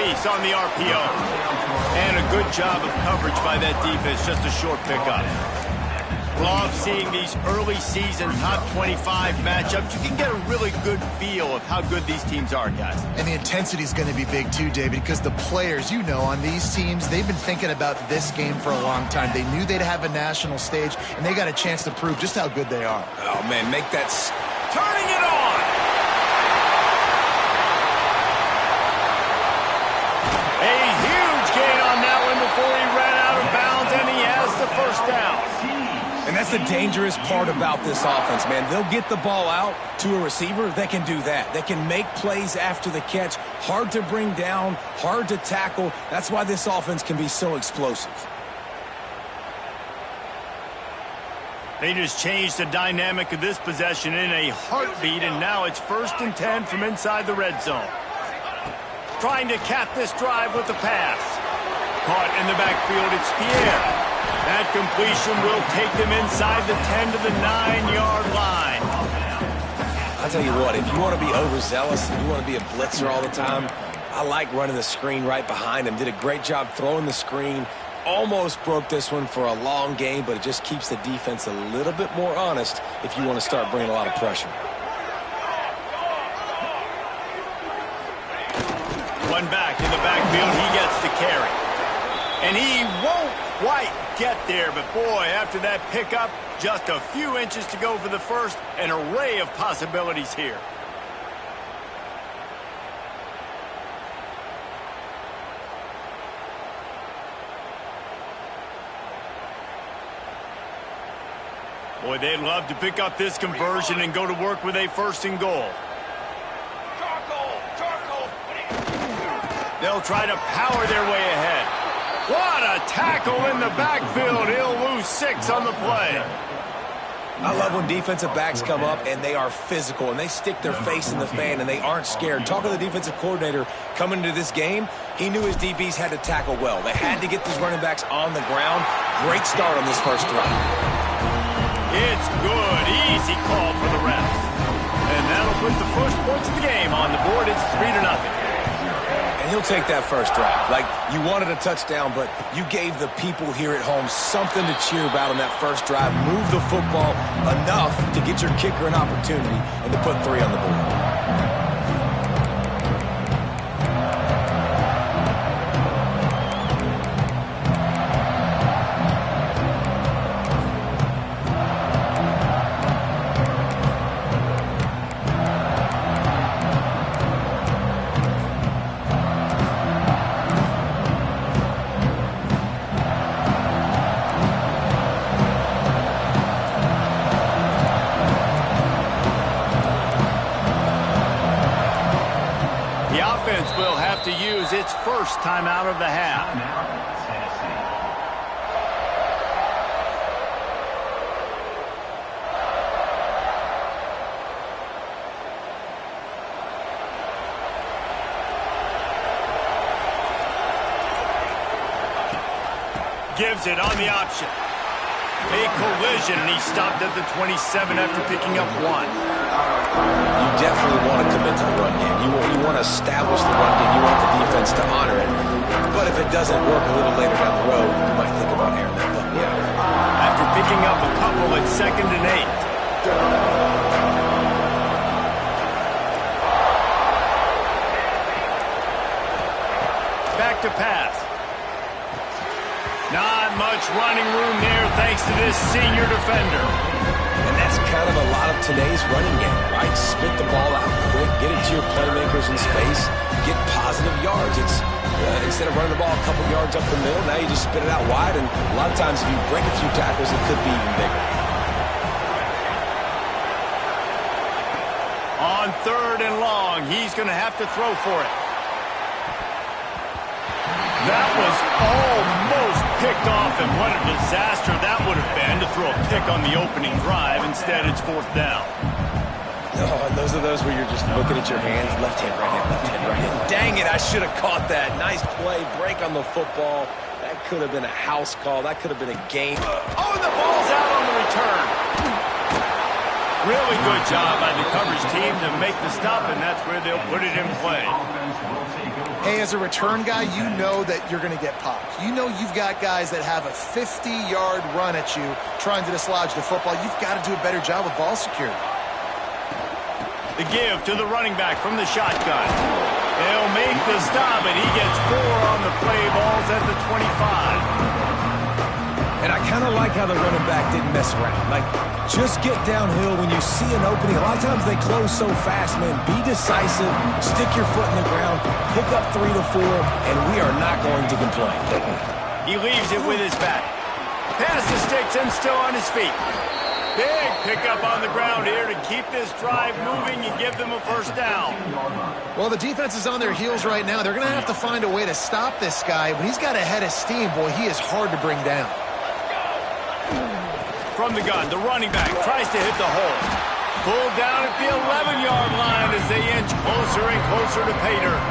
release on the RPO. And a good job of coverage by that defense, just a short pickup. Love seeing these early season top 25 matchups. You can get a really good feel of how good these teams are, guys. And the intensity is going to be big too, David, because the players, you know, on these teams, they've been thinking about this game for a long time. They knew they'd have a national stage, and they got a chance to prove just how good they are. Oh, man, make that... Turning it on! A huge gain on that one before he ran out of bounds, and he has the first down. And that's the dangerous part about this offense, man. They'll get the ball out to a receiver. They can do that. They can make plays after the catch. Hard to bring down, hard to tackle. That's why this offense can be so explosive. They just changed the dynamic of this possession in a heartbeat, and now it's 1st and 10 from inside the red zone. Trying to cap this drive with the pass. Caught in the backfield, it's Pierre. That completion will take them inside the 10 to the 9-yard line. I'll tell you what, if you want to be overzealous and you want to be a blitzer all the time, I like running the screen right behind him. Did a great job throwing the screen. Almost broke this one for a long game, but it just keeps the defense a little bit more honest if you want to start bringing a lot of pressure. One back in the backfield, he gets the carry. And he won't quite get there, but boy, after that pickup, just a few inches to go for the first. An array of possibilities here. Boy, they'd love to pick up this conversion and go to work with a 1st and goal. They'll try to power their way ahead. What a tackle in the backfield. He'll lose 6 on the play. I love when defensive backs come up and they are physical and they stick their face in the fan and they aren't scared. Talking to the defensive coordinator coming into this game, he knew his DBs had to tackle well. They had to get these running backs on the ground. Great start on this first drive. It's good. Easy call for the refs. And that'll put the first points of the game on the board. It's 3-0. And he'll take that first drive. Like, you wanted a touchdown, but you gave the people here at home something to cheer about on that first drive. Move the football enough to get your kicker an opportunity and to put 3 on the board. Will have to use its first timeout of the half. Gives it on the option. A collision, and he stopped at the 27 after picking up 1. You definitely want to commit to the run game. You want to establish the run game. You want the defense to honor it. But if it doesn't work a little later down the road, you might think about airing that puppy out. After picking up a couple at 2nd and 8. Back to pass. Not much running room there thanks to this senior defender. And that's kind of a lot of today's running game, right? Spit the ball out quick, get it to your playmakers in space, get positive yards. It's instead of running the ball a couple yards up the middle, now you just spit it out wide, and a lot of times if you break a few tackles, it could be even bigger. On 3rd and long, he's going to have to throw for it. That was almost picked off, and what a disaster that would have been to throw a pick on the opening drive. Instead, it's 4th down. Oh, and those are those where you're just looking at your hands, left hand, right hand, left hand, right hand. Dang it, I should have caught that. Nice play, break on the football. That could have been a house call. That could have been a game. Oh, and the ball's out on the return. Really good job by the coverage team to make the stop, and that's where they'll put it in play. Hey, as a return guy, you know that you're going to get popped. You know you've got guys that have a 50-yard run at you trying to dislodge the football. You've got to do a better job with ball security. The give to the running back from the shotgun. They'll make the stop, and he gets 4 on the play. Ball's at the 25. And I kind of like how the running back didn't mess around. Like, just get downhill when you see an opening. A lot of times they close so fast, man. Be decisive, stick your foot in the ground, pick up 3 to 4, and we are not going to complain. He leaves it with his back. Pass the sticks and still on his feet. Big pickup on the ground here to keep this drive moving and give them a first down. Well, the defense is on their heels right now. They're going to have to find a way to stop this guy. When he's got a head of steam, boy, he is hard to bring down. From the gun, the running back tries to hit the hole. Pulled down at the 11-yard line as they inch closer and closer to pay dirt.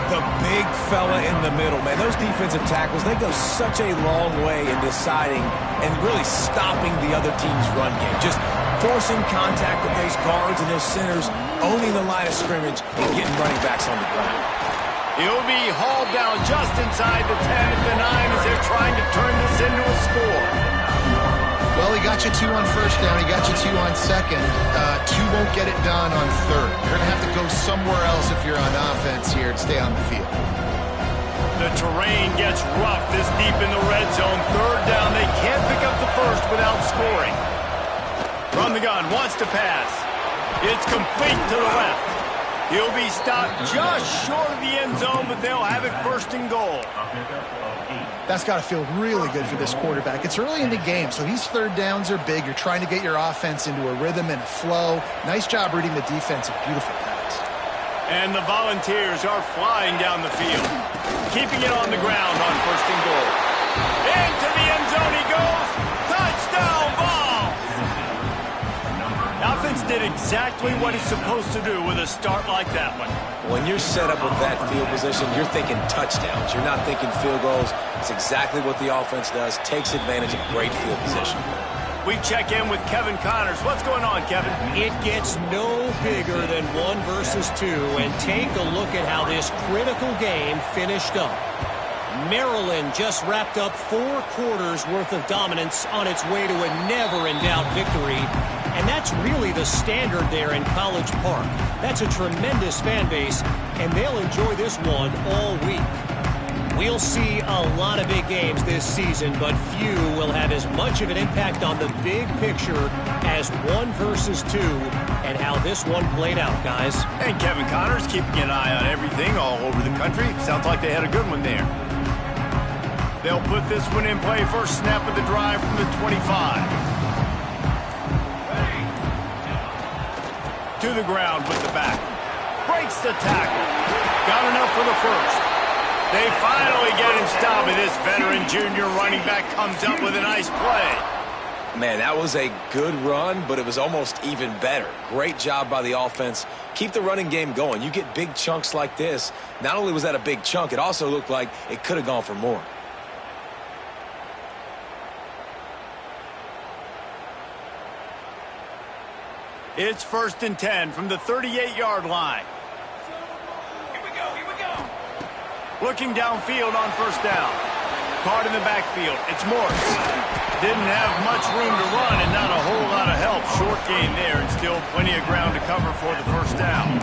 The big fella in the middle, man. Those defensive tackles, they go such a long way in deciding and really stopping the other team's run game. Just forcing contact with those guards and those centers, owning the line of scrimmage, and getting running backs on the ground. He'll be hauled down just inside the 10 at the 9 as they're trying to turn this into a score. Well, he got you 2 on first down. He got you 2 on second. 2 won't get it done on third. You're going to have to go somewhere else if you're on offense here and stay on the field. The terrain gets rough this deep in the red zone. Third down. They can't pick up the first without scoring. From the gun, wants to pass. It's complete to the left. He'll be stopped just short of the end zone, but they'll have it first and goal. That's got to feel really good for this quarterback. It's early in the game, so these third downs are big. You're trying to get your offense into a rhythm and a flow. Nice job reading the defense. A beautiful pass. And the Volunteers are flying down the field, keeping it on the ground on first and goal. Into the end zone he goes. Touchdown, Vols! Offense did exactly what it's supposed to do with a start like that one. When you're set up with that field position, you're thinking touchdowns. You're not thinking field goals. It's exactly what the offense does. Takes advantage of great field position. We check in with Kevin Connors. What's going on, Kevin? It gets no bigger than 1 versus 2, and take a look at how this critical game finished up. Maryland just wrapped up 4 quarters worth of dominance on its way to a never-in-doubt victory. And that's really the standard there in College Park. That's a tremendous fan base, and they'll enjoy this one all week. We'll see a lot of big games this season, but few will have as much of an impact on the big picture as 1 versus 2 and how this one played out, guys. And Kevin Connors keeping an eye on everything all over the country. Sounds like they had a good one there. They'll put this one in play. First snap of the drive from the 25. To the ground with the back. Breaks the tackle. Got enough for the first. They finally get him stopped, and this veteran junior running back comes up with a nice play. Man, that was a good run, but it was almost even better. Great job by the offense. Keep the running game going. You get big chunks like this. Not only was that a big chunk, it also looked like it could have gone for more. It's first and 10 from the 38-yard line. Here we go. Looking downfield on first down. Caught in the backfield. It's Morse. Didn't have much room to run and not a whole lot of help. Short gain there and still plenty of ground to cover for the first down.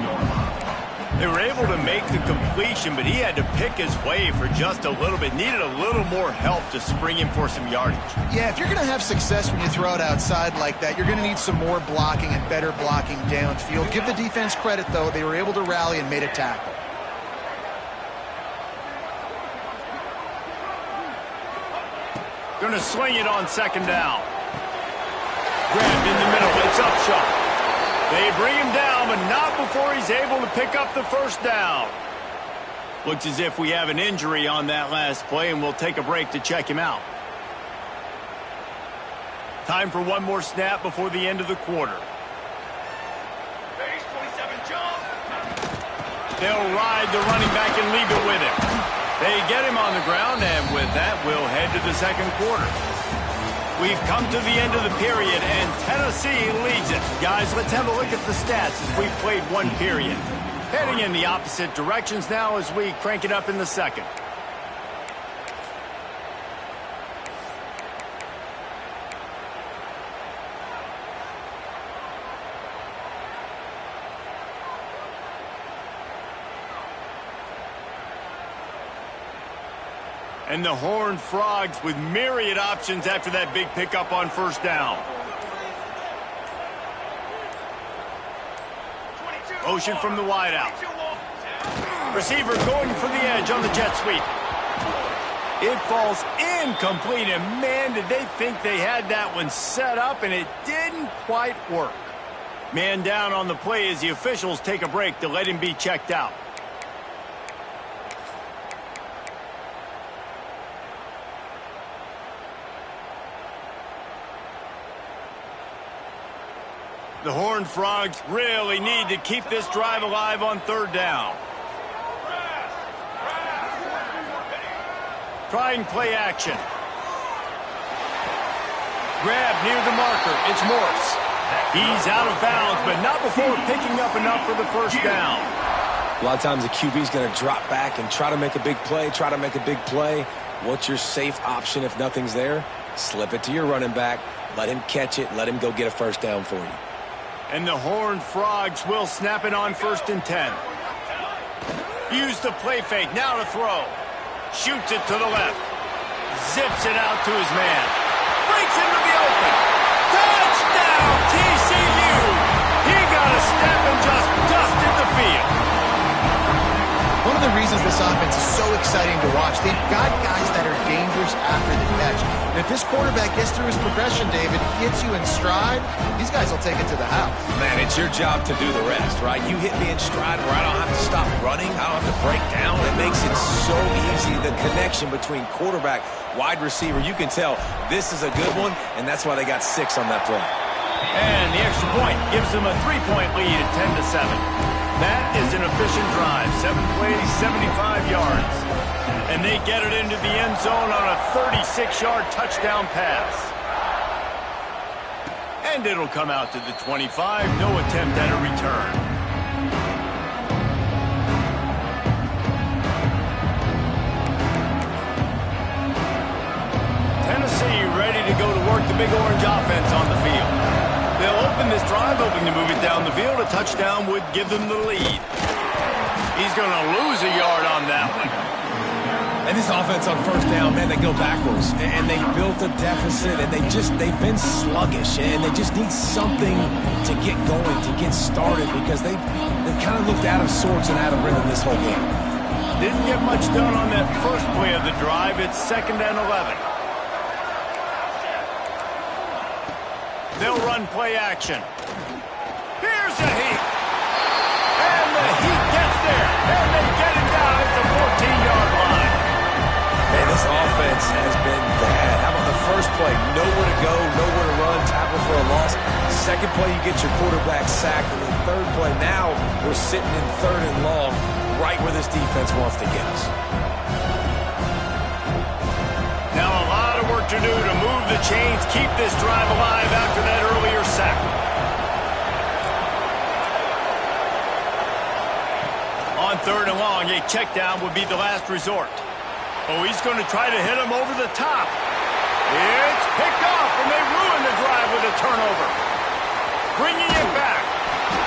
They were able to make the completion, but he had to pick his way for just a little bit. Needed a little more help to spring him for some yardage. Yeah, if you're going to have success when you throw it outside like that, you're going to need some more blocking and better blocking downfield. Give the defense credit, though. They were able to rally and made a tackle. Going to swing it on second down. Grabbed in the middle. It's Upshaw. They bring him down, but not before he's able to pick up the first down. Looks as if we have an injury on that last play, and we'll take a break to check him out. Time for one more snap before the end of the quarter. Base 27 jump. They'll ride the running back and leave it with him. They get him on the ground, and with that, we'll head to the second quarter. We've come to the end of the period, and Tennessee leads it. Guys, let's have a look at the stats as we've played one period. Heading in the opposite directions now as we crank it up in the second. And the Horned Frogs with myriad options after that big pickup on first down. Motion from the wideout. Receiver going for the edge on the jet sweep. It falls incomplete, and man, did they think they had that one set up, and it didn't quite work. Man down on the play as the officials take a break to let him be checked out. The Horned Frogs really need to keep this drive alive on third down. Trying play action. Grab near the marker. It's Morse. He's out of bounds, but not before picking up enough for the first down. A lot of times the QB's going to drop back and try to make a big play, What's your safe option if nothing's there? Slip it to your running back. Let him catch it. Let him go get a first down for you. And the Horned Frogs will snap it on 1st and 10. Use the play fake, now to throw. Shoots it to the left. Zips it out to his man. Breaks into the open. Touchdown, TCU! He got a step and just dusted the field. One of the reasons this offense is so exciting to watch, they've got guys that are dangerous after the catch. And if this quarterback gets through his progression, David, gets you in stride, these guys will take it to the house. Man, it's your job to do the rest, right? You hit me in stride where I don't have to stop running. I don't have to break down. It makes it so easy. The connection between quarterback, wide receiver, you can tell this is a good one, and that's why they got 6 on that play. And the extra point gives them a 3-point lead at 10-7. That is an efficient drive. 7 plays, 75 yards. And they get it into the end zone on a 36-yard touchdown pass. And it'll come out to the 25. No attempt at a return. Tennessee ready to go to work the Big Orange offense on the field. They'll open this drive, hoping to move it down the field. A touchdown would give them the lead. He's going to lose a yard on that one. And this offense on first down, man, they go backwards. And they built a deficit, and they've been sluggish. And they just need something to get going, to get started, because they've kind of looked out of sorts and out of rhythm this whole game. Didn't get much done on that first play of the drive. It's 2nd and 11. They'll run play action. Here's a heat. And the Heat gets there. And they get him down at the 14-yard line. Man, this offense has been bad. How about the first play? Nowhere to go, nowhere to run, tackle for a loss. Second play, you get your quarterback sacked. And then third play, now we're sitting in 3rd and long, right where this defense wants to get us. Now a lot of work to do to move the chains, keep this drive alive after that earlier sack. On 3rd and long, a check down would be the last resort. Oh, he's going to try to hit him over the top. It's picked off, and they ruin the drive with a turnover. Bringing it back.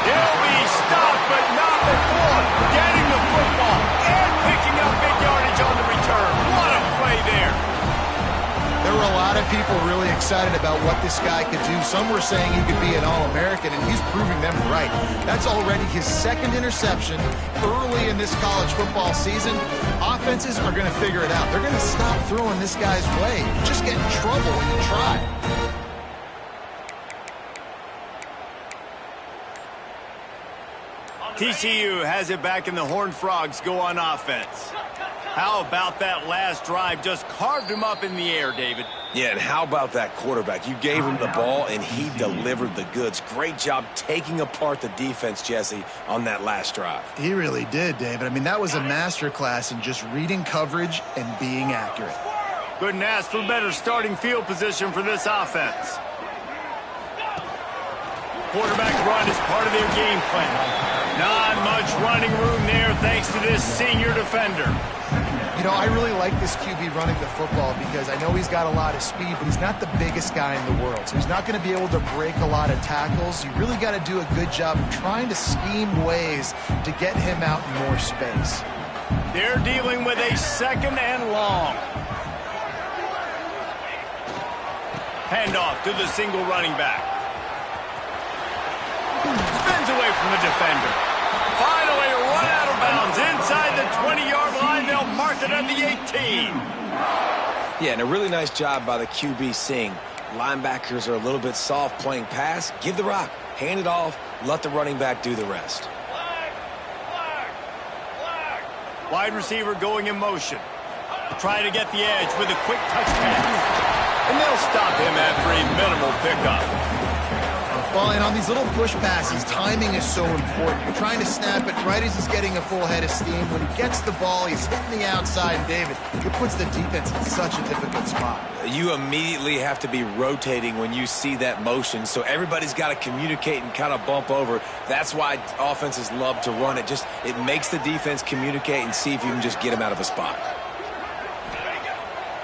He'll be stopped, but not before getting the football and picking up big yardage on the return. What a play there. There were a lot of people really excited about what this guy could do. Some were saying he could be an All-American, and he's proving them right. That's already his 2nd interception early in this college football season. Offenses are going to figure it out. They're going to stop throwing this guy's way. You just get in trouble when you try. TCU has it back, and the Horned Frogs go on offense. How about that last drive? Just carved him up in the air, David. Yeah, and how about that quarterback? You gave him the ball, and he delivered the goods. Great job taking apart the defense, Jesse, on that last drive. He really did, David. I mean, that was a masterclass in just reading coverage and being accurate. Couldn't ask for better starting field position for this offense. Quarterback run is part of their game plan. Not much running room there thanks to this senior defender. You know, I really like this QB running the football because I know he's got a lot of speed, but he's not the biggest guy in the world. So he's not going to be able to break a lot of tackles. You really got to do a good job of trying to scheme ways to get him out in more space. They're dealing with a 2nd and long. Handoff to the single running back. Spins away from the defender. Finally run out of bounds inside the 20-yard line. They'll mark it at the 18. Yeah, and a really nice job by the QB seeing linebackers are a little bit soft playing pass. Give the rock, hand it off, let the running back do the rest. Wide receiver going in motion. Try to get the edge with a quick touch pass. And they'll stop him after a minimal pickup. Well, and on these little push passes, timing is so important. You're trying to snap it right as he's getting a full head of steam. When he gets the ball, he's hitting the outside, and David, it puts the defense in such a difficult spot. You immediately have to be rotating when you see that motion, so everybody's got to communicate and kind of bump over. That's why offenses love to run it. It makes the defense communicate and see if you can just get him out of a spot.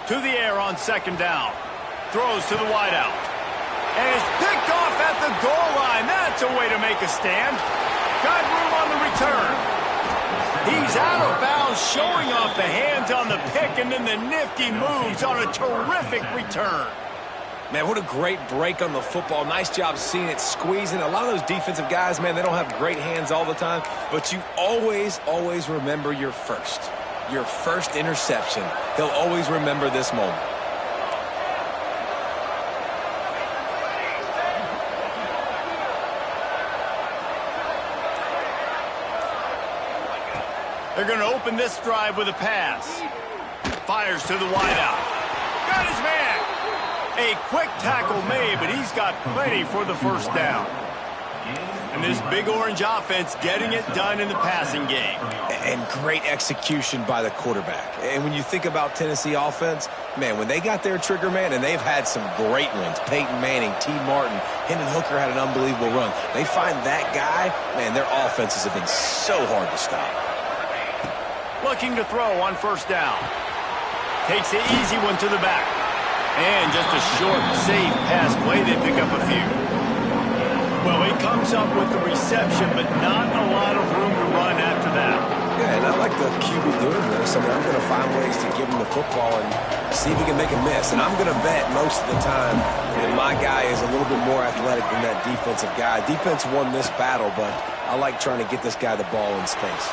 To the air on 2nd down. Throws to the wideout. And it's picked off at the goal line. That's a way to make a stand. Got room on the return. He's out of bounds, showing off the hands on the pick, and then the nifty moves on a terrific return. Man, what a great break on the football. Nice job seeing it, squeezing. A lot of those defensive guys, man, they don't have great hands all the time, but you always, always remember your first interception. They'll always remember this moment. They're going to open this drive with a pass. Fires to the wideout. Got his man. A quick tackle made, but he's got plenty for the first down. And this Big Orange offense getting it done in the passing game. And great execution by the quarterback. And when you think about Tennessee offense, man, when they got their trigger man, and they've had some great ones, Peyton Manning, T. Martin, Hendon Hooker had an unbelievable run. They find that guy, man, their offenses have been so hard to stop. Looking to throw on 1st down. Takes the easy one to the back. And just a short, safe pass play. They pick up a few. Well, he comes up with the reception, but not a lot of room to run after that. Yeah, and I like the QB doing this. I mean, I'm going to find ways to give him the football and see if he can make a miss. And I'm going to bet most of the time that my guy is a little bit more athletic than that defensive guy. Defense won this battle, but I like trying to get this guy the ball in space.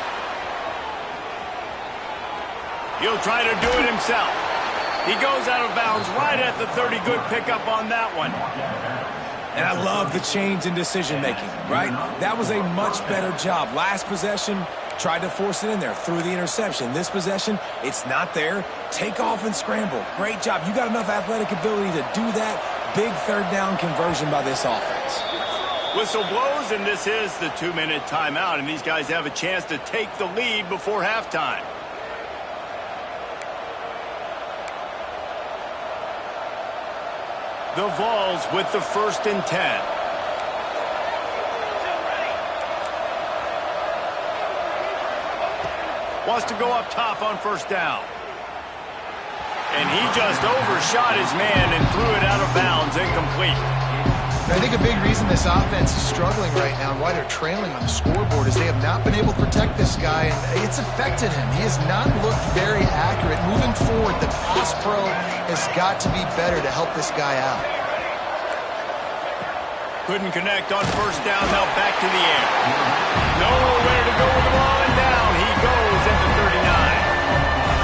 He'll try to do it himself. He goes out of bounds right at the 30. Good pickup on that one. And I love the change in decision-making, right? That was a much better job. Last possession, tried to force it in there, threw the interception. This possession, it's not there. Take off and scramble. Great job. You got enough athletic ability to do that. Big 3rd down conversion by this offense. Whistle blows, and this is the 2-minute timeout, and these guys have a chance to take the lead before halftime. The Vols with the 1st and 10. Wants to go up top on 1st down. And he just overshot his man and threw it out of bounds, incomplete. I think a big reason this offense is struggling right now and why they're trailing on the scoreboard is they have not been able to protect this guy, and it's affected him. He has not looked very accurate. Moving forward, the pass pro has got to be better to help this guy out. Couldn't connect on 1st down, now back to the air. Nowhere to go with the ball, and down he goes at the 39.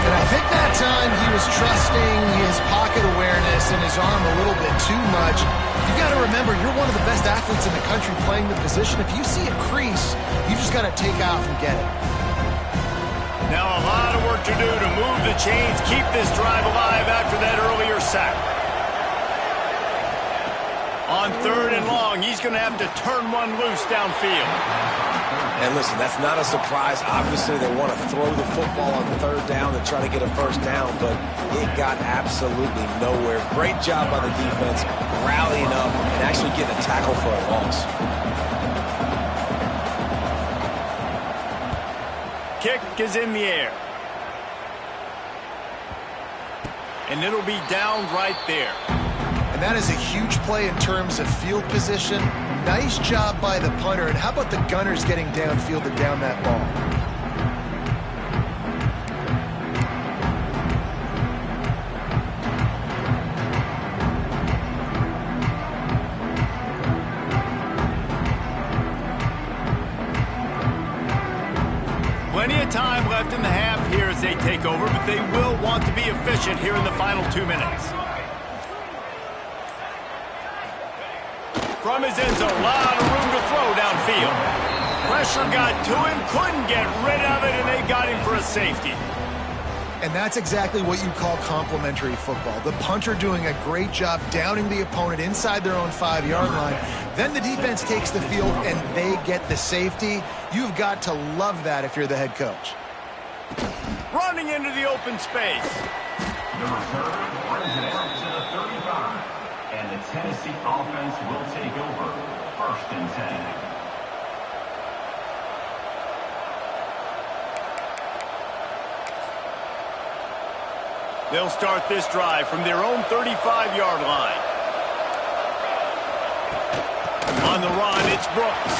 And I think that time he was trusting his pocket awareness and his arm a little bit too much. You got to remember, you're one of the best athletes in the country playing the position. If you see a crease, you just got to take off and get it. Now a lot of work to do to move the chains, keep this drive alive after that earlier sack. On 3rd and long, he's going to have to turn one loose downfield. And listen, that's not a surprise. Obviously, they want to throw the football on third down to try to get a first down, but it got absolutely nowhere. Great job by the defense, rallying up and actually getting a tackle for a loss. Kick is in the air. And it'll be down right there. And that is a huge play in terms of field position. Nice job by the punter. And how about the Gunners getting downfield to down that ball? Plenty of time left in the half here as they take over, but they will want to be efficient here in the final 2 minutes. From his end zone, a lot of room to throw downfield. Pressure got to him, couldn't get rid of it, and they got him for a safety. And that's exactly what you call complementary football. The punter doing a great job downing the opponent inside their own 5-yard line. Then the defense takes the field and they get the safety. You've got to love that if you're the head coach. Running into the open space. The return brings it out to the 35. And the Tennessee offense will take over 1st and 10. They'll start this drive from their own 35-yard line. On the run, it's Brooks.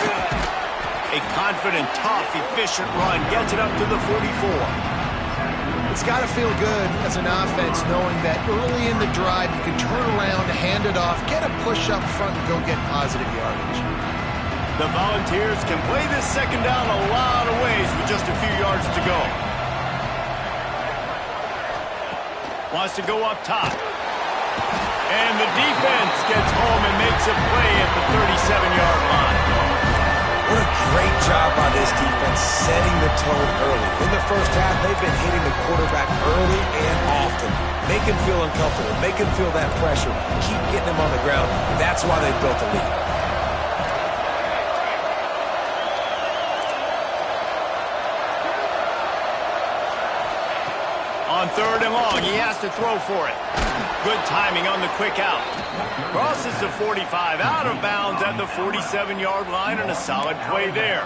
A confident, tough, efficient run gets it up to the 44. It's got to feel good as an offense knowing that early in the drive you can turn around, hand it off, get a push up front, and go get positive yardage. The Volunteers can play this second down a lot of ways with just a few yards to go. Wants to go up top. And the defense gets home and makes a play at the 37-yard line. What a great job by this defense setting the tone early. In the first half, they've been hitting the quarterback early and often. Make him feel uncomfortable. Make him feel that pressure. Keep getting him on the ground. That's why they built the lead. On 3rd and long, he has to throw for it. Good timing on the quick out. Crosses the 45, out of bounds at the 47-yard line, and a solid play there.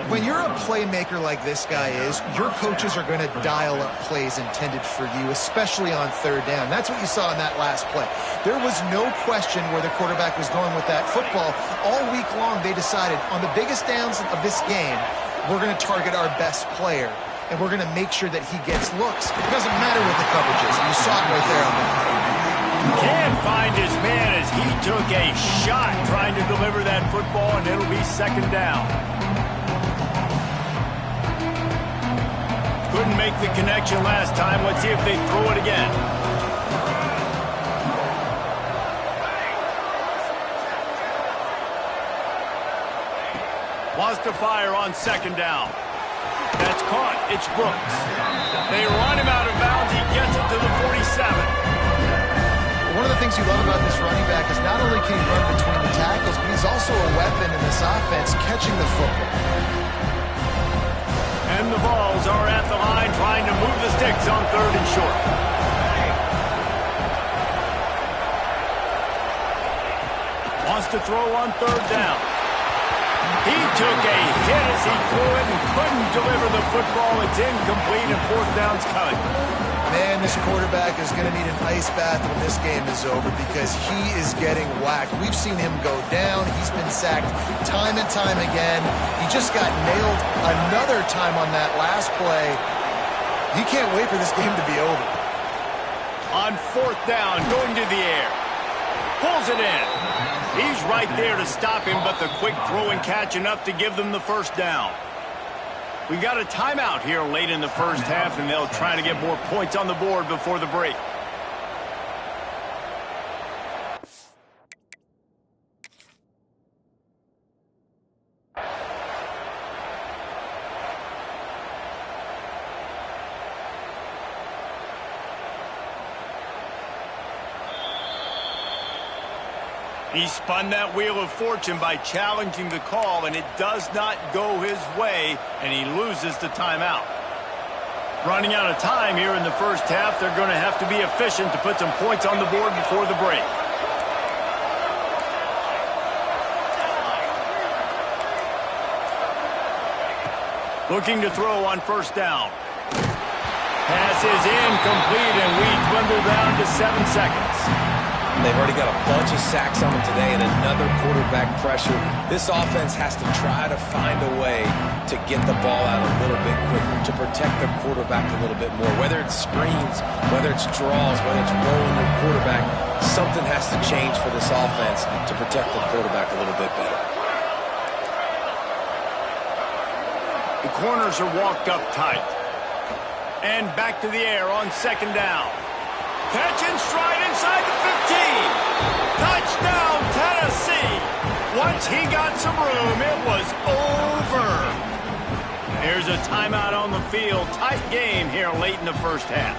When you're a playmaker like this guy is, your coaches are going to dial up plays intended for you, especially on 3rd down. That's what you saw in that last play. There was no question where the quarterback was going with that football. All week long, they decided on the biggest downs of this game, we're going to target our best player. And we're going to make sure that he gets looks. It doesn't matter what the coverage is. You saw it right there on that. Can't find his man as he took a shot trying to deliver that football, and it'll be 2nd down. Couldn't make the connection last time. Let's see if they throw it again. Wants to fire on 2nd down. That's caught. It's Brooks. They run him out of bounds. He gets it to the 47. One of the things you love about this running back is not only can he run between the tackles, but he's also a weapon in this offense catching the football. And the Vols are at the line trying to move the sticks on 3rd and short. Wants to throw on 3rd down. He took a hit as he threw it and couldn't deliver the football. It's incomplete and 4th down's coming. Man, this quarterback is going to need an ice bath when this game is over because he is getting whacked. We've seen him go down. He's been sacked time and time again. He just got nailed another time on that last play. He can't wait for this game to be over. On 4th down, going to the air. Pulls it in. He's right there to stop him, but the quick throw and catch enough to give them the 1st down. We've got a timeout here late in the first half, and they'll try to get more points on the board before the break. He spun that wheel of fortune by challenging the call, and it does not go his way, and he loses the timeout. Running out of time here in the first half, they're going to have to be efficient to put some points on the board before the break. Looking to throw on first down. Pass is incomplete, and we dwindle down to 7 seconds. They've already got a bunch of sacks on them today and another quarterback pressure. This offense has to try to find a way to get the ball out a little bit quicker, to protect their quarterback a little bit more. Whether it's screens, whether it's draws, whether it's rolling your quarterback, something has to change for this offense to protect the quarterback a little bit better. The corners are walked up tight. And back to the air on second down. Catch and stride inside the 15. Touchdown, Tennessee. Once he got some room, it was over. Here's a timeout on the field. Tight game here late in the first half.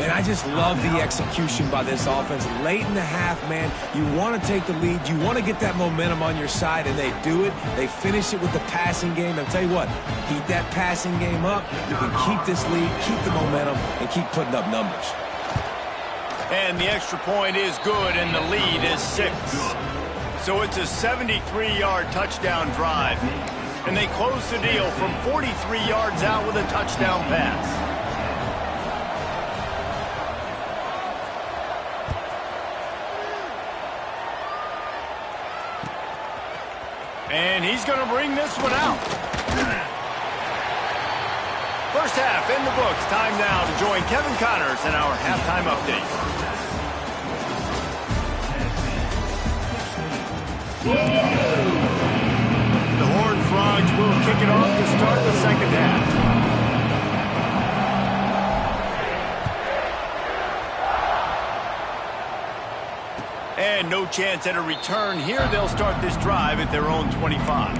Man, I just love the execution by this offense. Late in the half, man, you want to take the lead. You want to get that momentum on your side, and they do it. They finish it with the passing game. I'll tell you what, keep that passing game up. You can keep this lead, keep the momentum, and keep putting up numbers. And the extra point is good, and the lead is 6. So it's a 73-yard touchdown drive. And they close the deal from 43 yards out with a touchdown pass. And he's going to bring this one out. First half in the books. Time now to join Kevin Connors in our halftime update. The Horned Frogs will kick it off to start the second half. And no chance at a return here. They'll start this drive at their own 25.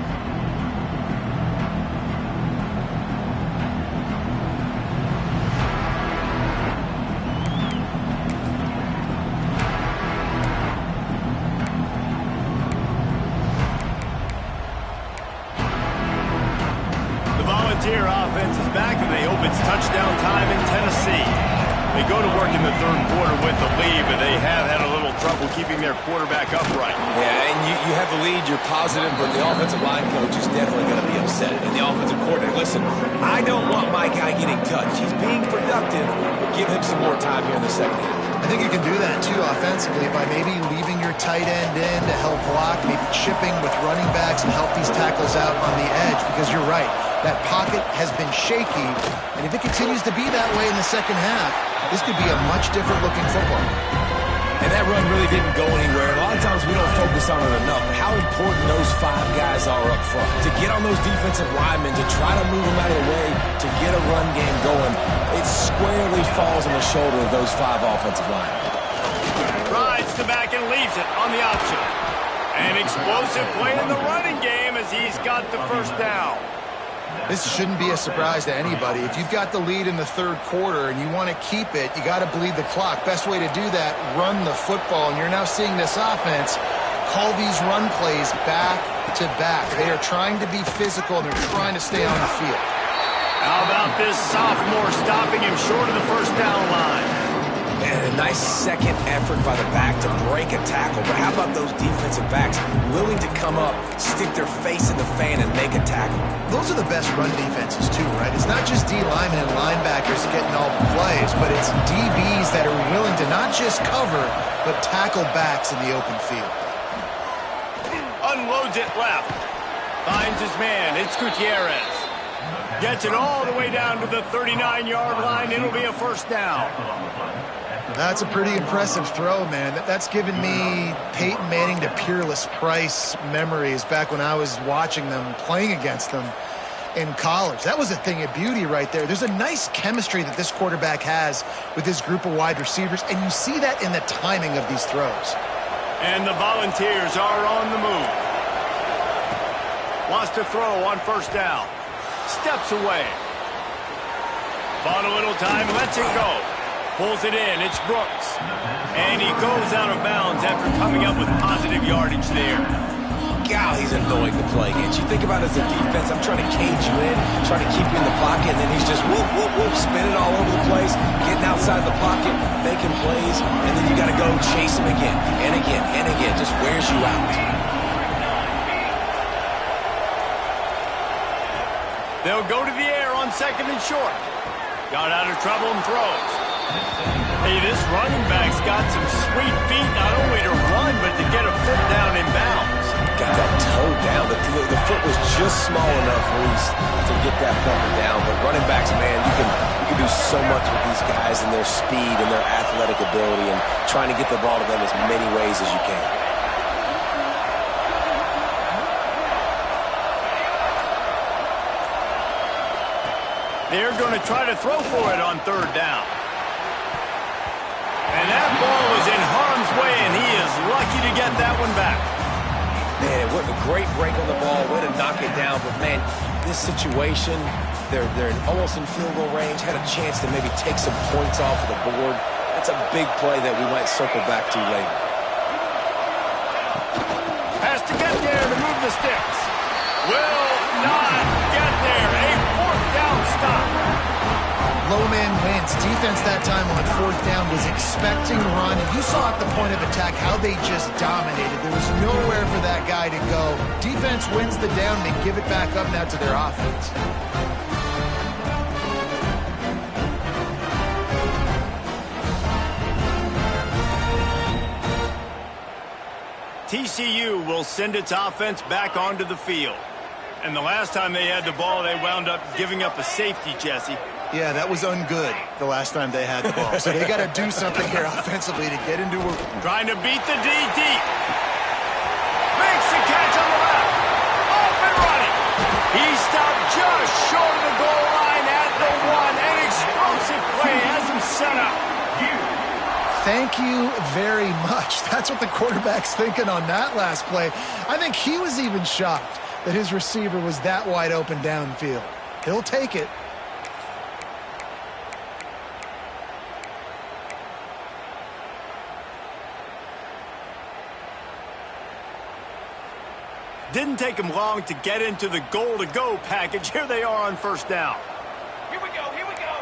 The Volunteer offense is back, and they hope it's touchdown time in Tennessee. They go to work in the third quarter with the lead, but they have had a little trouble keeping their quarterback upright. Yeah, and you have the lead, you're positive, but the offensive line coach is definitely going to be upset. And the offensive coordinator, listen, I don't want my guy getting touched. He's being productive, but give him some more time here in the second half. I think you can do that, too, offensively, by maybe leaving your tight end in to help block, maybe chipping with running backs and help these tackles out on the edge, because you're right. That pocket has been shaky, and if it continues to be that way in the second half, this could be a much different-looking football. And that run really didn't go anywhere. A lot of times we don't focus on it enough, but how important those 5 guys are up front. To get on those defensive linemen, to try to move them out of the way, to get a run game going, it squarely falls on the shoulder of those 5 offensive linemen. Rides the back and leaves it on the option. An explosive play in the running game as he's got the first down. This shouldn't be a surprise to anybody. If you've got the lead in the third quarter and you want to keep it, you got to bleed the clock. Best way to do that, run the football. And you're now seeing this offense call these run plays back to back. They are trying to be physical, and they're trying to stay on the field. How about this sophomore stopping him short of the first down line? And a nice second effort by the back to break a tackle. But how about those defensive backs willing to come up, stick their face in the fan, and make a tackle? Those are the best run defenses, too, right? It's not just D linemen and linebackers getting all the plays, but it's DBs that are willing to not just cover, but tackle backs in the open field. Unloads it left. Finds his man. It's Gutierrez. Gets it all the way down to the 39-yard line. It'll be a first down. That's a pretty impressive throw, man. That's given me Peyton Manning to Peerless Price memories back when I was watching them, playing against them in college. That was a thing of beauty right there. There's a nice chemistry that this quarterback has with his group of wide receivers, and you see that in the timing of these throws. And the Volunteers are on the move. Wants to throw on first down. Steps away. Bought a little time, lets it go. Pulls it in. It's Brooks. And he goes out of bounds after coming up with positive yardage there. God, he's annoying to play against. You think about it as a defense, I'm trying to cage you in, trying to keep you in the pocket, and then he's just whoop, whoop, whoop, spinning all over the place, getting outside the pocket, making plays, and then you got to go chase him again, and again, and again. Just wears you out. They'll go to the air on 2nd and short. Got out of trouble and throws. Hey, this running back's got some sweet feet, not only to run, but to get a foot down in bounds. Got that toe down. The foot was just small enough, Reese, to get that pumping down. But running backs, man, you can do so much with these guys and their speed and their athletic ability and trying to get the ball to them as many ways as you can. They're going to try to throw for it on 3rd down. And that ball was in harm's way, and he is lucky to get that one back. Man, what a great break on the ball. Way to knock it down. But, man, this situation, they're almost in field goal range. Had a chance to maybe take some points off of the board. That's a big play that we might circle back to later. Has to get there to move the sticks. Will not get there. A 4th down stop. Low man wins. Defense that time on 4th down was expecting run. And you saw at the point of attack how they just dominated. There was nowhere for that guy to go. Defense wins the down. They give it back up now to their offense. TCU will send its offense back onto the field. And the last time they had the ball, they wound up giving up a safety, Jesse. Yeah, that was ungood the last time they had the ball. So they got to do something here offensively to get into a... Trying to beat the D deep. Makes the catch on the left. Off and running. He stopped just short of the goal line at the 1. An explosive play has him set up. Thank you very much. That's what the quarterback's thinking on that last play. I think he was even shocked that his receiver was that wide open downfield. He'll take it. Didn't take him long to get into the goal-to-go package. Here they are on 1st down. Here we go, here we go.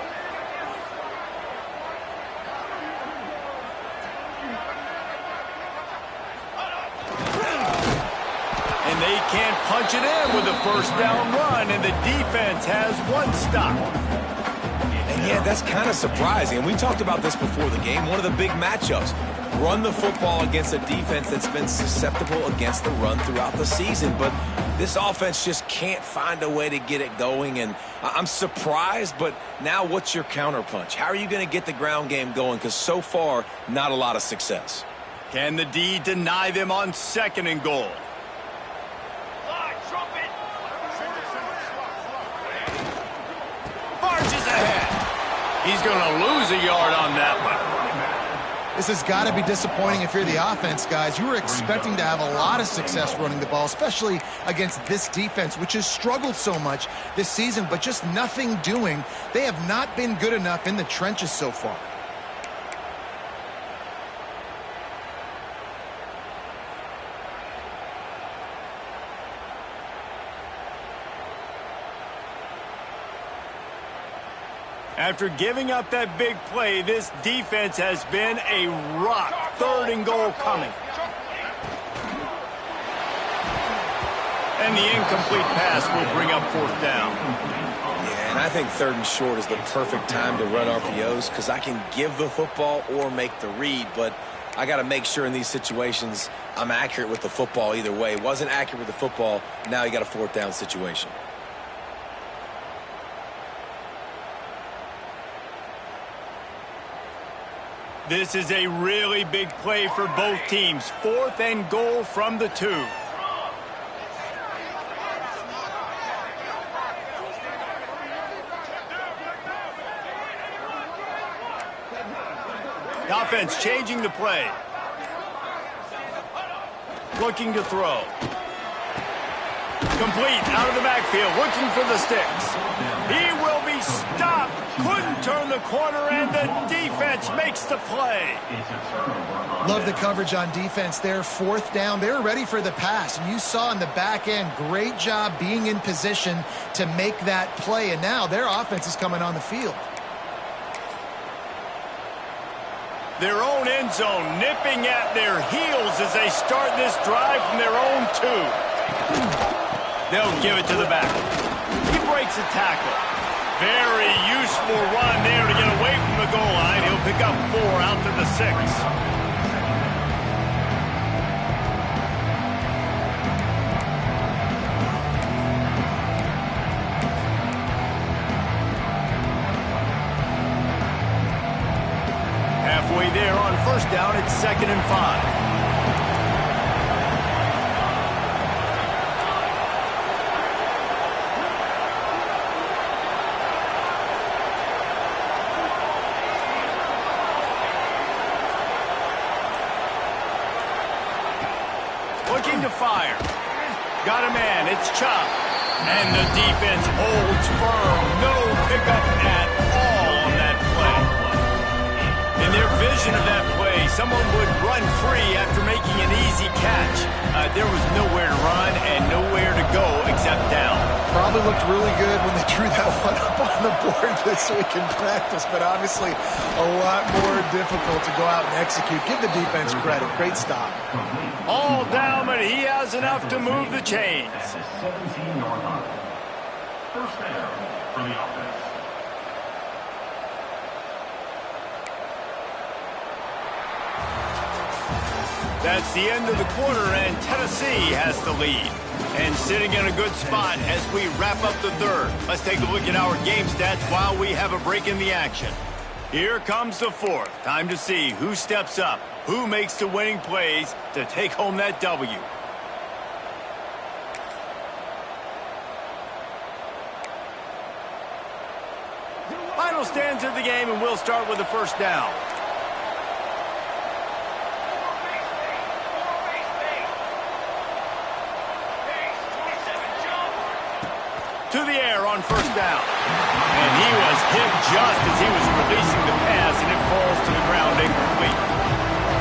And they can't punch it in with a 1st down run, and the defense has 1 stop. And yeah, that's kind of surprising. And we talked about this before the game. One of the big matchups. Run the football against a defense that's been susceptible against the run throughout the season. But this offense just can't find a way to get it going. And I'm surprised, but now what's your counterpunch? How are you going to get the ground game going? Because so far, not a lot of success. Can the D deny them on 2nd and goal? Marches ahead. He's going to lose a yard on that one. This has got to be disappointing if you're the offense, guys. You were expecting to have a lot of success running the ball, especially against this defense, which has struggled so much this season, but just nothing doing. They have not been good enough in the trenches so far. After giving up that big play, this defense has been a rock. 3rd and goal coming. And the incomplete pass will bring up 4th down. Yeah, and I think 3rd and short is the perfect time to run RPOs because I can give the football or make the read, but I got to make sure in these situations I'm accurate with the football either way. Wasn't accurate with the football, now you got a 4th down situation. This is a really big play for both teams. 4th and goal from the 2. The offense changing the play. Looking to throw. Complete out of the backfield, looking for the sticks. He will be stopped. Couldn't turn the corner, and the defense makes the play. Love the coverage on defense there. Fourth down. They were ready for the pass. And you saw in the back end, great job being in position to make that play. And now their offense is coming on the field. Their own end zone nipping at their heels as they start this drive from their own 2. They'll give it to the back. He breaks a tackle. Very useful run there to get away from the goal line. He'll pick up 4 out to the 6. Halfway there on first down, it's 2nd and 5. Looking to fire. Got a man. It's Chop. And the defense holds firm. No pickup at all on that play. In their vision of that play, someone would run free after making an easy catch. There was nowhere to run and nowhere to go except down. Probably looked really good when they drew that one up on the board this week in practice, but obviously a lot more difficult to go out and execute. Give the defense credit. Great stop. All down, but he has enough to move the chains. 17 yard line. First down for the offense. That's the end of the quarter, and Tennessee has the lead. And sitting in a good spot as we wrap up the third. Let's take a look at our game stats while we have a break in the action. Here comes the fourth. Time to see who steps up, who makes the winning plays to take home that W. Final stands of the game, and we'll start with the first down. To the air on first down. And he was hit just as he was releasing the pass, and it falls to the ground incomplete.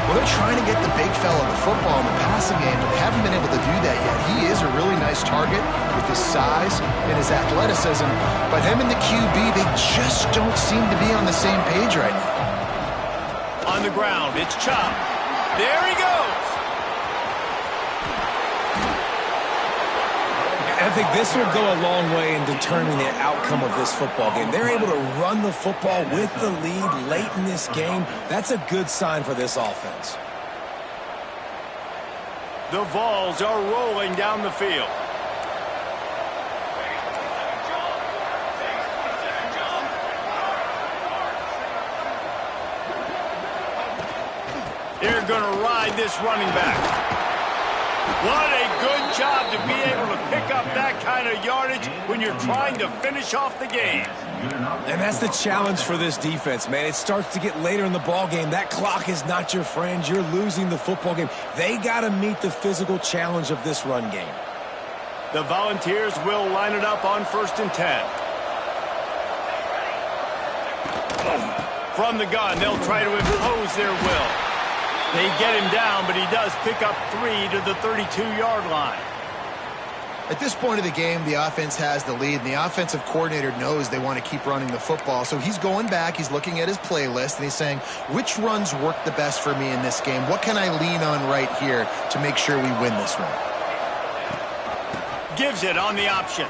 Well, they're trying to get the big fella the football in the passing game, but they haven't been able to do that yet. He is a really nice target with his size and his athleticism, but him and the QB, they just don't seem to be on the same page right now. On the ground, it's Chop. There he goes. I think this will go a long way in determining the outcome of this football game. They're able to run the football with the lead late in this game. That's a good sign for this offense. The Vols are rolling down the field. They're going to ride this running back. What a good job to be able to pick up that kind of yardage when you're trying to finish off the game. And that's the challenge for this defense, man. It starts to get later in the ball game. That clock is not your friend. You're losing the football game. They got to meet the physical challenge of this run game. The Volunteers will line it up on 1st and 10. From the gun, they'll try to impose their will. They get him down, but he does pick up 3 to the 32-yard line. At this point of the game, the offense has the lead, and the offensive coordinator knows they want to keep running the football. So he's going back, he's looking at his playlist, and he's saying, which runs work the best for me in this game? What can I lean on right here to make sure we win this one? Gives it on the option.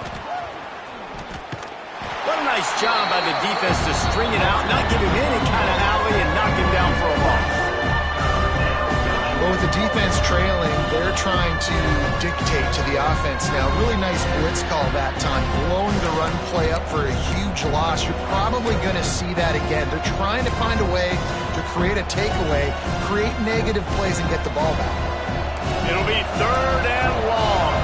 What a nice job by the defense to string it out, not give him any kind of alley, and knock him down for a loss. Well, with the defense trailing, they're trying to dictate to the offense now. Really nice blitz call that time, blowing the run play up for a huge loss. You're probably going to see that again. They're trying to find a way to create a takeaway, create negative plays, and get the ball back. It'll be 3rd and long.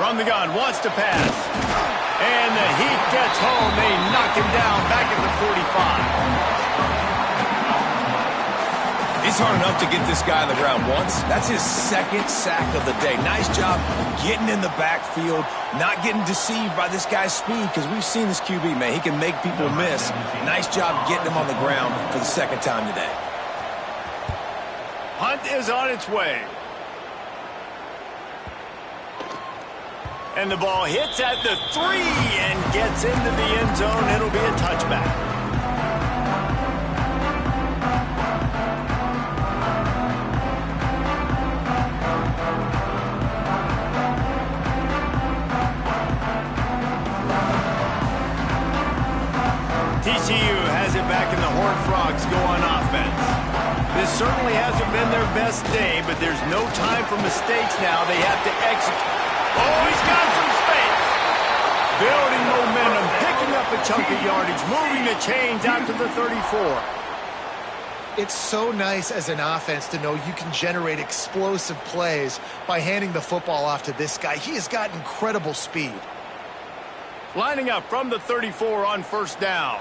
From the gun, wants to pass. And the heat gets home. They knock him down back at the 45. It's hard enough to get this guy on the ground once. That's his second sack of the day. Nice job getting in the backfield, not getting deceived by this guy's speed, because we've seen this QB, man. He can make people miss. Nice job getting him on the ground for the second time today. Hunt is on its way. And the ball hits at the 3 and gets into the end zone. It'll be a touchback. TCU has it back in the Horned Frogs go on offense. This certainly hasn't been their best day, but there's no time for mistakes now. They have to execute. Oh, he's got some space. Building momentum, picking up a chunk of yardage, moving the chains out to the 34. It's so nice as an offense to know you can generate explosive plays by handing the football off to this guy. He has got incredible speed. Lining up from the 34 on first down.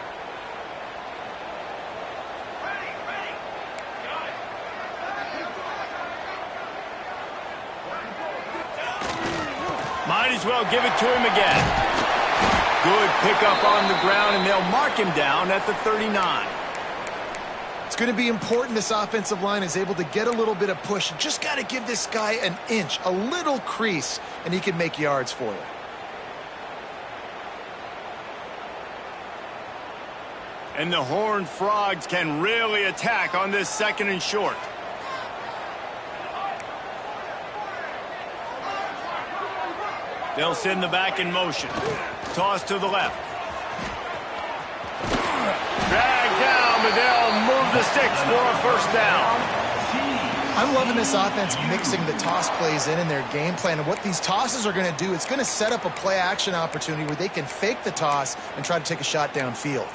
Might as well give it to him again. Good pickup on the ground, and they'll mark him down at the 39. It's going to be important this offensive line is able to get a little bit of push. You just got to give this guy an inch, a little crease, and he can make yards for you. And the Horned Frogs can really attack on this second and short. They'll send the back in motion. Toss to the left. Drag down, but they'll move the sticks for a first down. I'm loving this offense mixing the toss plays in their game plan. And what these tosses are going to do, it's going to set up a play action opportunity where they can fake the toss and try to take a shot downfield.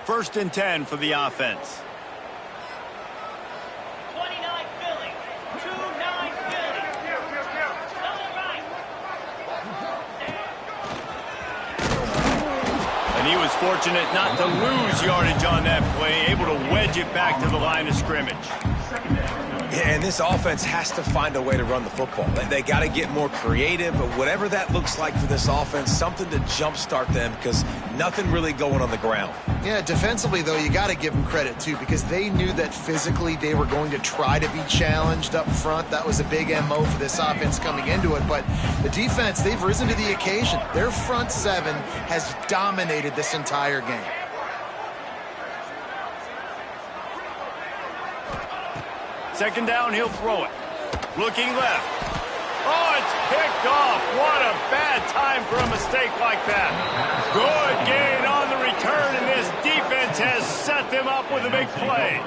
First and 10 for the offense. 29 Philly. 2-9 Philly. And he was fortunate not to lose yardage on that play, able to wedge it back to the line of scrimmage. Yeah, and this offense has to find a way to run the football. They got to get more creative, but whatever that looks like for this offense, something to jumpstart them, because nothing really going on the ground. Yeah, defensively, though, you got to give them credit, too, because they knew that physically they were going to try to be challenged up front. That was a big MO for this offense coming into it. But the defense, they've risen to the occasion. Their front seven has dominated this entire game. Second down, he'll throw it. Looking left. Oh, it's picked off. What a bad time for a mistake like that. Good gain on the return, and this defense has set them up with a big play.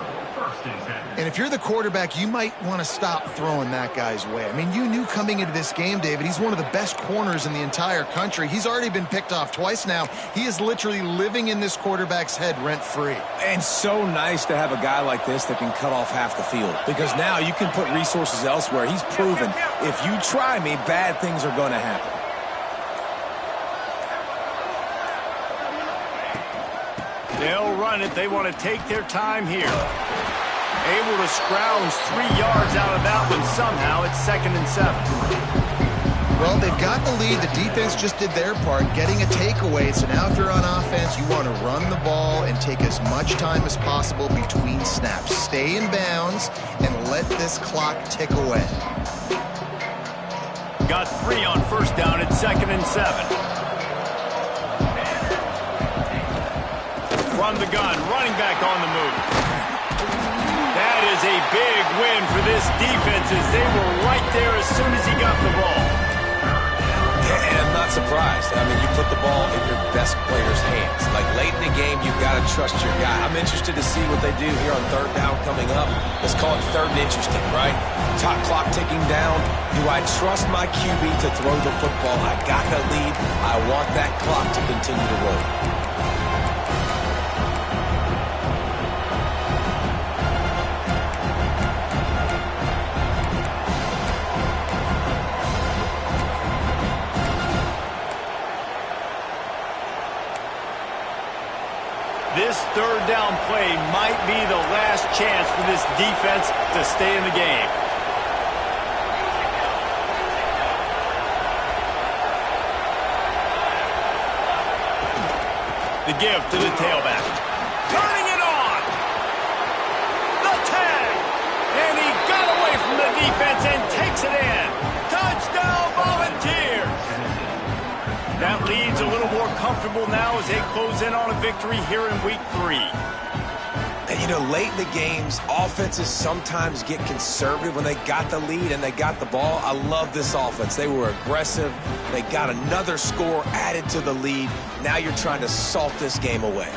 And if you're the quarterback, you might want to stop throwing that guy's way. I mean, you knew coming into this game, David, he's one of the best corners in the entire country. He's already been picked off twice now. He is literally living in this quarterback's head rent-free. And so nice to have a guy like this that can cut off half the field, because now you can put resources elsewhere. He's proven if you try me, bad things are going to happen. They'll run it. They want to take their time here. Able to scrounge 3 yards out of that one somehow. It's 2nd and 7. Well, they've got the lead. The defense just did their part, getting a takeaway. So now if you're on offense, you want to run the ball and take as much time as possible between snaps. Stay in bounds and let this clock tick away. Got 3 on first down. It's 2nd and 7. From the gun, running back on the move. That is a big win for this defense, as they were right there as soon as he got the ball. Yeah, and I'm not surprised. I mean, you put the ball in your best player's hands. Like, late in the game, you've got to trust your guy. I'm interested to see what they do here on third down coming up. Let's call it third and interesting, right? Top clock ticking down. Do I trust my QB to throw the football? I got the lead. I want that clock to continue to roll. This third down play might be the last chance for this defense to stay in the game. The give to the tailback. Turning it on. The tag. And he got away from the defense and takes it in. Touchdown Volunteers. That lead's a little more comfortable now as they close in on a victory here in week 3. And, you know, late in the games, offenses sometimes get conservative when they got the lead and they got the ball. I love this offense. They were aggressive. They got another score added to the lead. Now you're trying to salt this game away.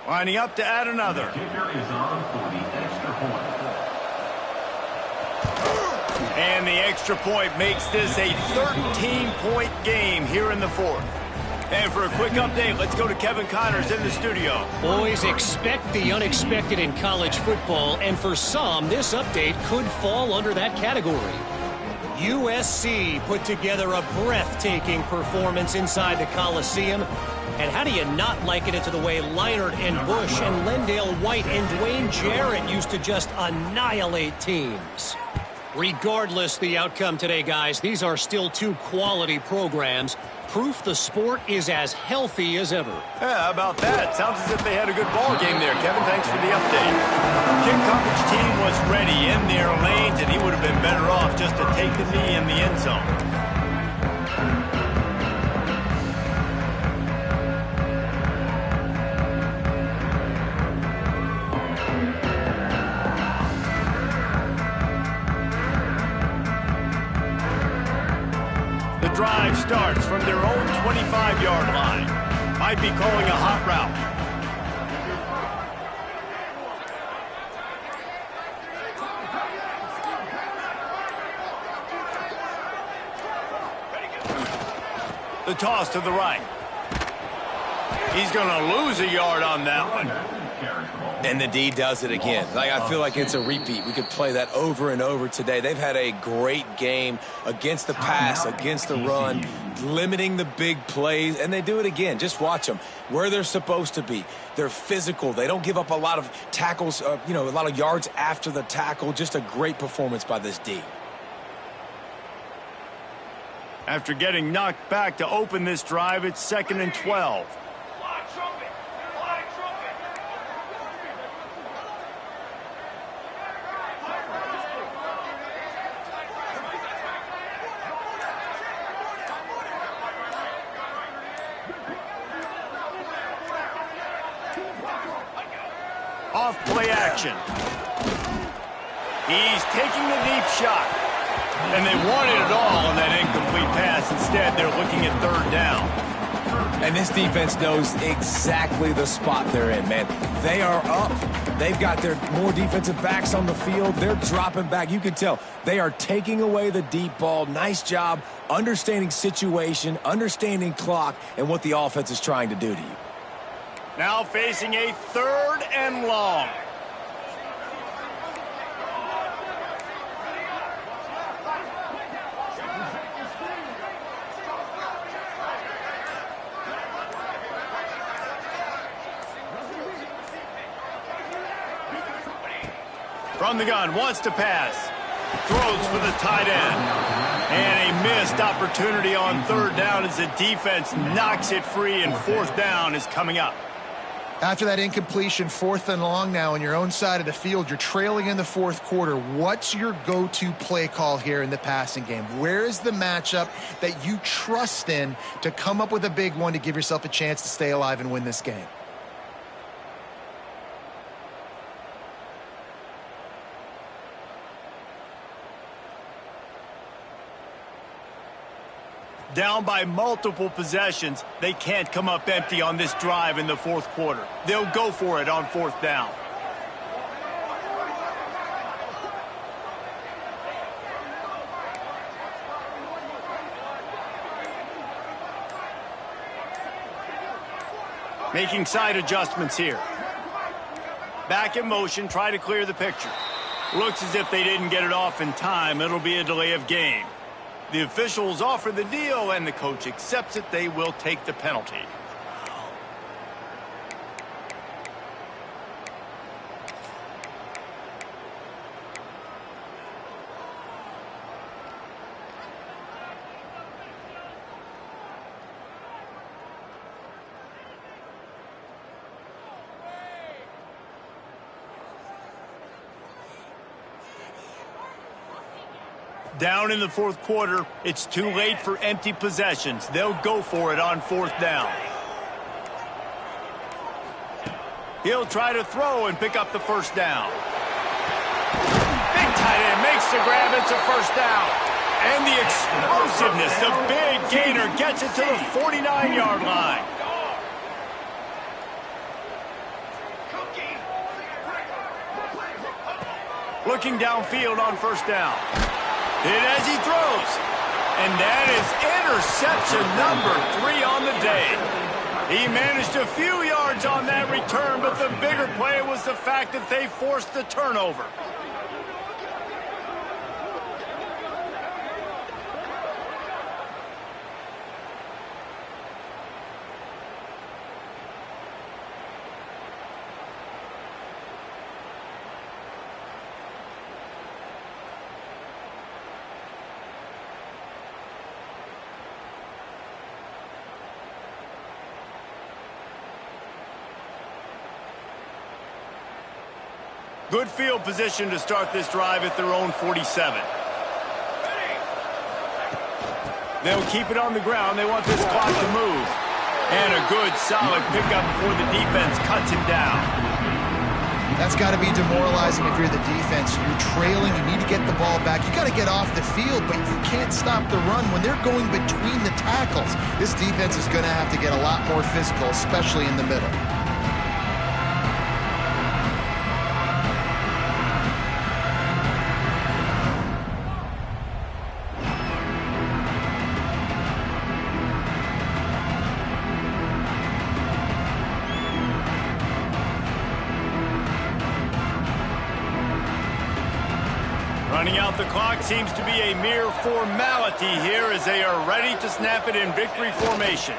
Lining up to add another. The kicker is on for the extra point. And the extra point makes this a 13-point game here in the 4th. And for a quick update, let's go to Kevin Connors in the studio. Boys, expect the unexpected in college football, and for some, this update could fall under that category. USC put together a breathtaking performance inside the Coliseum. And how do you not liken it to the way Leinart and Bush and Lendale White and Dwayne Jarrett used to just annihilate teams? Regardless the outcome today, guys, these are still 2 quality programs. Proof the sport is as healthy as ever. Yeah, how about that? Sounds as if they had a good ball game there. Kevin, thanks for the update. Kick coverage team was ready in their lanes, and he would have been better off just to take the knee in the end zone. The drive starts from their own 25-yard line. Might be calling a hot route. The toss to the right. He's going to lose a yard on that one. And the D does it again. I feel like it's a repeat. We could play that over and over today. They've had a great game against the pass, against the run, limiting the big plays, and they do it again. Just watch them where they're supposed to be. They're physical. They don't give up a lot of tackles, a lot of yards after the tackle. Just a great performance by this D. After getting knocked back to open this drive, it's 2nd and 12. Off play action. He's taking the deep shot. And they wanted it all on that incomplete pass. Instead, they're looking at 3rd down. And this defense knows exactly the spot they're in, man. They are up. They've got their more defensive backs on the field. They're dropping back. You can tell they are taking away the deep ball. Nice job understanding situation, understanding clock, and what the offense is trying to do to you. Now facing a 3rd and long. From the gun, wants to pass. Throws for the tight end. And a missed opportunity on 3rd down as the defense knocks it free, and 4th down is coming up. After that incompletion, 4th and long now on your own side of the field, you're trailing in the 4th quarter. What's your go-to play call here in the passing game? Where is the matchup that you trust in to come up with a big one to give yourself a chance to stay alive and win this game? Down by multiple possessions, they can't come up empty on this drive in the 4th quarter. They'll go for it on 4th down. Making side adjustments here. Back in motion, try to clear the picture. Looks as if they didn't get it off in time. It'll be a delay of game. The officials offer the deal, and the coach accepts it. They will take the penalty. Down in the fourth quarter, it's too late for empty possessions. They'll go for it on fourth down. He'll try to throw and pick up the first down. Big tight end makes the grab. It's a first down. And the explosiveness, the big gainer gets it to the 49-yard line. Looking downfield on first down. Hit as he throws. And that is interception number 3 on the day. He managed a few yards on that return, but the bigger play was the fact that they forced the turnover. Good field position to start this drive at their own 47. They'll keep it on the ground. They want this clock to move. And a good, solid pickup before the defense cuts him down. That's got to be demoralizing if you're the defense. You're trailing. You need to get the ball back. You got to get off the field, but you can't stop the run when they're going between the tackles. This defense is going to have to get a lot more physical, especially in the middle. Running out the clock seems to be a mere formality here as they are ready to snap it in victory formation.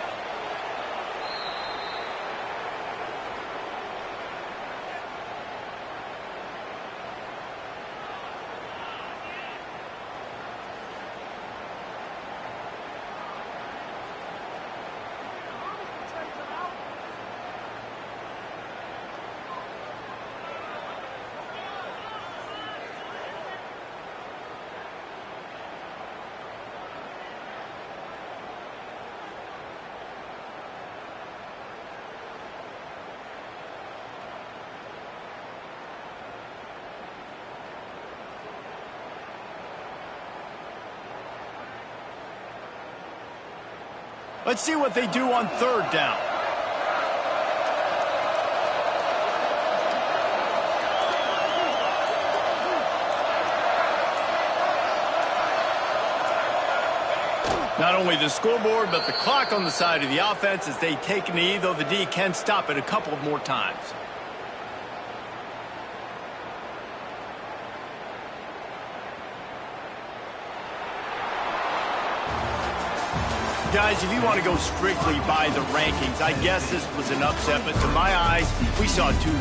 Let's see what they do on third down. Not only the scoreboard, but the clock on the side of the offense as they take a knee, though the D can stop it a couple of more times. Guys, if you want to go strictly by the rankings, I guess this was an upset, but to my eyes, we saw two